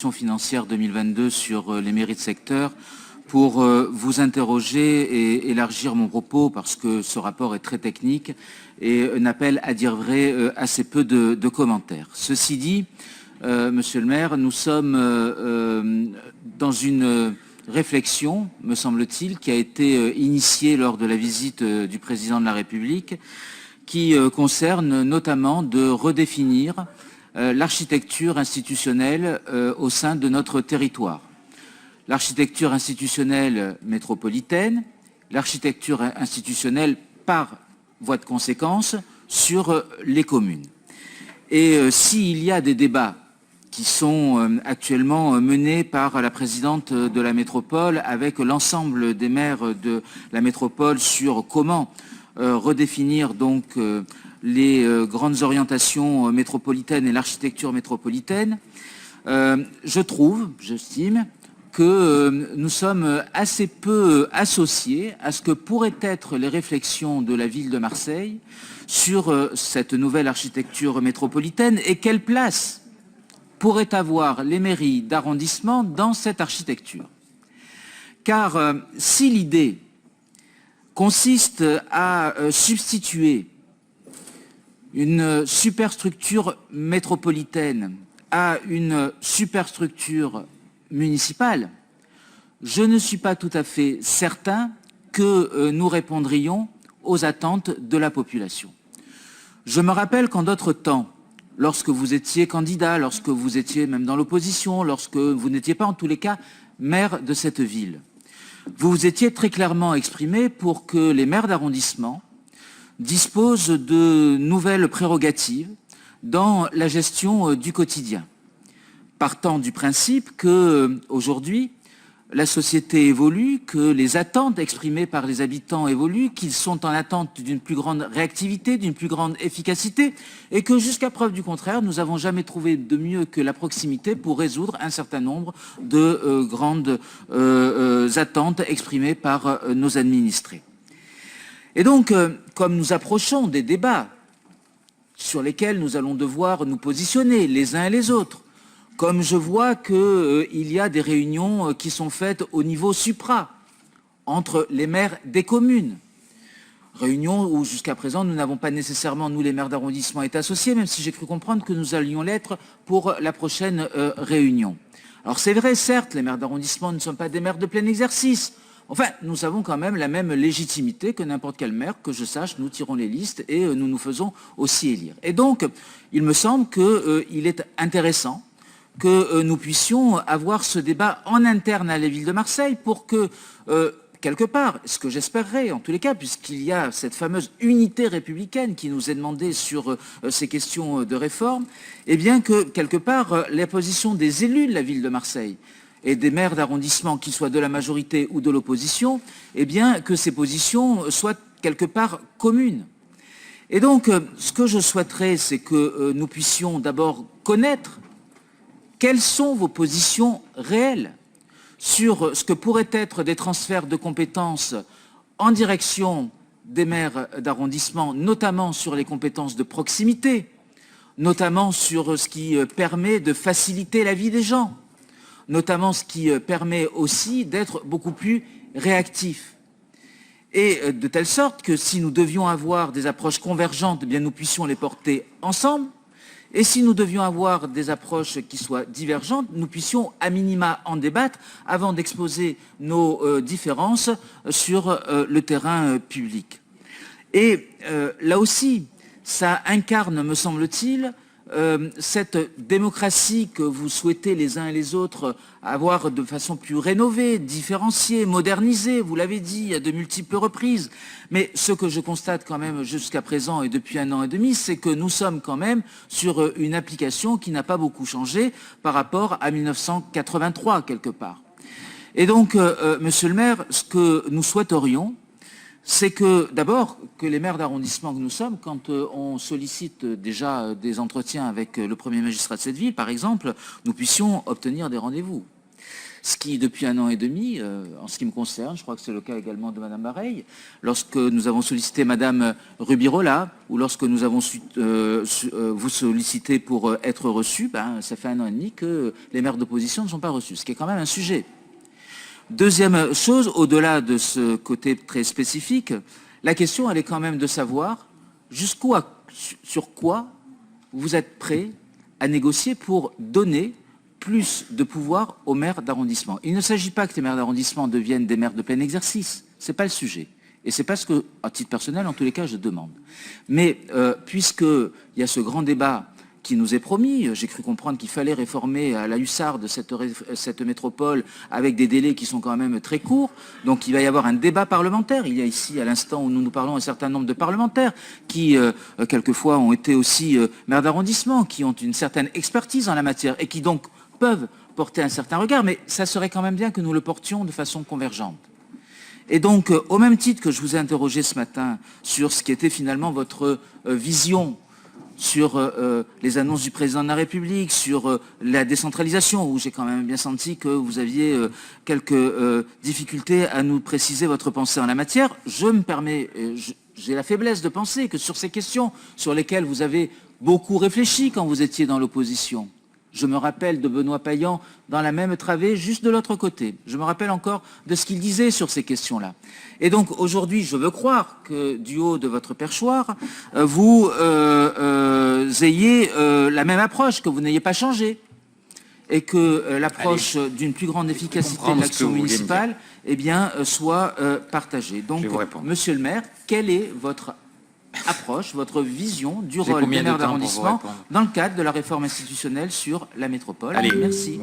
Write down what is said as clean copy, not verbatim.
financière 2022 sur les mairies de secteur pour vous interroger et élargir mon propos parce que ce rapport est très technique et n'appelle à dire vrai assez peu de commentaires. Ceci dit, Monsieur le maire, nous sommes dans une réflexion, me semble-t-il, qui a été initiée lors de la visite du président de la République, qui concerne notamment de redéfinir l'architecture institutionnelle au sein de notre territoire. L'architecture institutionnelle métropolitaine, l'architecture institutionnelle par voie de conséquence sur les communes. Et s'il y a des débats qui sont actuellement menés par la présidente de la métropole avec l'ensemble des maires de la métropole sur comment redéfinir donc les grandes orientations métropolitaines et l'architecture métropolitaine, j'estime que nous sommes assez peu associés à ce que pourraient être les réflexions de la ville de Marseille sur cette nouvelle architecture métropolitaine et quelle place pourraient avoir les mairies d'arrondissement dans cette architecture. Car si l'idée consiste à substituer une superstructure métropolitaine à une superstructure municipale, je ne suis pas tout à fait certain que nous répondrions aux attentes de la population. Je me rappelle qu'en d'autres temps, lorsque vous étiez candidat, lorsque vous étiez même dans l'opposition, lorsque vous n'étiez pas en tous les cas maire de cette ville, vous vous étiez très clairement exprimé pour que les maires d'arrondissement disposent de nouvelles prérogatives dans la gestion du quotidien, partant du principe que aujourd'hui la société évolue, que les attentes exprimées par les habitants évoluent, qu'ils sont en attente d'une plus grande réactivité, d'une plus grande efficacité, et que jusqu'à preuve du contraire, nous n'avons jamais trouvé de mieux que la proximité pour résoudre un certain nombre de grandes attentes exprimées par nos administrés. Et donc, comme nous approchons des débats sur lesquels nous allons devoir nous positionner les uns et les autres, comme je vois qu'il y a des réunions qui sont faites au niveau supra, entre les maires des communes, réunions où jusqu'à présent nous n'avons pas nécessairement, nous les maires d'arrondissement, été associés, même si j'ai cru comprendre que nous allions l'être pour la prochaine réunion. Alors c'est vrai, certes, les maires d'arrondissement ne sont pas des maires de plein exercice. Enfin, nous avons quand même la même légitimité que n'importe quel maire, que je sache, nous tirons les listes et nous nous faisons aussi élire. Et donc, il me semble qu'il est intéressant que nous puissions avoir ce débat en interne à la ville de Marseille pour que, quelque part, ce que j'espérerais en tous les cas, puisqu'il y a cette fameuse unité républicaine qui nous est demandée sur ces questions de réforme, eh bien que, quelque part, la position des élus de la ville de Marseille et des maires d'arrondissement, qu'ils soient de la majorité ou de l'opposition, eh bien que ces positions soient quelque part communes. Et donc, ce que je souhaiterais, c'est que nous puissions d'abord connaître quelles sont vos positions réelles sur ce que pourraient être des transferts de compétences en direction des maires d'arrondissement, notamment sur les compétences de proximité, notamment sur ce qui permet de faciliter la vie des gens, notamment ce qui permet aussi d'être beaucoup plus réactif. Et de telle sorte que si nous devions avoir des approches convergentes, eh bien nous puissions les porter ensemble. Et si nous devions avoir des approches qui soient divergentes, nous puissions à minima en débattre avant d'exposer nos différences sur le terrain public. Et là aussi, ça incarne, me semble-t-il, cette démocratie que vous souhaitez les uns et les autres avoir de façon plus rénovée, différenciée, modernisée, vous l'avez dit à de multiples reprises. Mais ce que je constate quand même jusqu'à présent et depuis 1 an et demi, c'est que nous sommes quand même sur une application qui n'a pas beaucoup changé par rapport à 1983 quelque part. Et donc, monsieur le maire, ce que nous souhaiterions, c'est que, d'abord, que les maires d'arrondissement que nous sommes, quand on sollicite déjà des entretiens avec le premier magistrat de cette ville, par exemple, nous puissions obtenir des rendez-vous. Ce qui, depuis 1 an et demi, en ce qui me concerne, je crois que c'est le cas également de Madame Bareil, lorsque nous avons sollicité Madame Rubirola, ou lorsque nous avons vous sollicité pour être reçus, ça fait 1 an et demi que les maires d'opposition ne sont pas reçus, ce qui est quand même un sujet. Deuxième chose, au-delà de ce côté très spécifique, la question, elle est quand même de savoir sur quoi vous êtes prêt à négocier pour donner plus de pouvoir aux maires d'arrondissement. Il ne s'agit pas que les maires d'arrondissement deviennent des maires de plein exercice. Ce n'est pas le sujet. Et c'est pas ce que, à titre personnel, en tous les cas, je demande. Mais puisqu'il y a ce grand débat qui nous est promis, j'ai cru comprendre qu'il fallait réformer à la hussarde cette métropole avec des délais qui sont quand même très courts. Donc il va y avoir un débat parlementaire. Il y a ici, à l'instant où nous parlons, un certain nombre de parlementaires qui, quelquefois, ont été aussi maires d'arrondissement, qui ont une certaine expertise en la matière et qui donc peuvent porter un certain regard. Mais ça serait quand même bien que nous le portions de façon convergente. Et donc, au même titre que je vous ai interrogé ce matin sur ce qui était finalement votre vision sur les annonces du président de la République, sur la décentralisation, où j'ai quand même bien senti que vous aviez quelques difficultés à nous préciser votre pensée en la matière. Je me permets, j'ai la faiblesse de penser que sur ces questions sur lesquelles vous avez beaucoup réfléchi quand vous étiez dans l'opposition, je me rappelle de Benoît Payan dans la même travée, juste de l'autre côté. Je me rappelle encore de ce qu'il disait sur ces questions-là. Et donc aujourd'hui, je veux croire que du haut de votre perchoir, vous ayez la même approche, que vous n'ayez pas changé. Et que l'approche d'une plus grande efficacité de l'action municipale soit partagée. Donc, monsieur le maire, quelle est votre approche, votre vision du rôle des maires d'arrondissement dans le cadre de la réforme institutionnelle sur la métropole? Merci.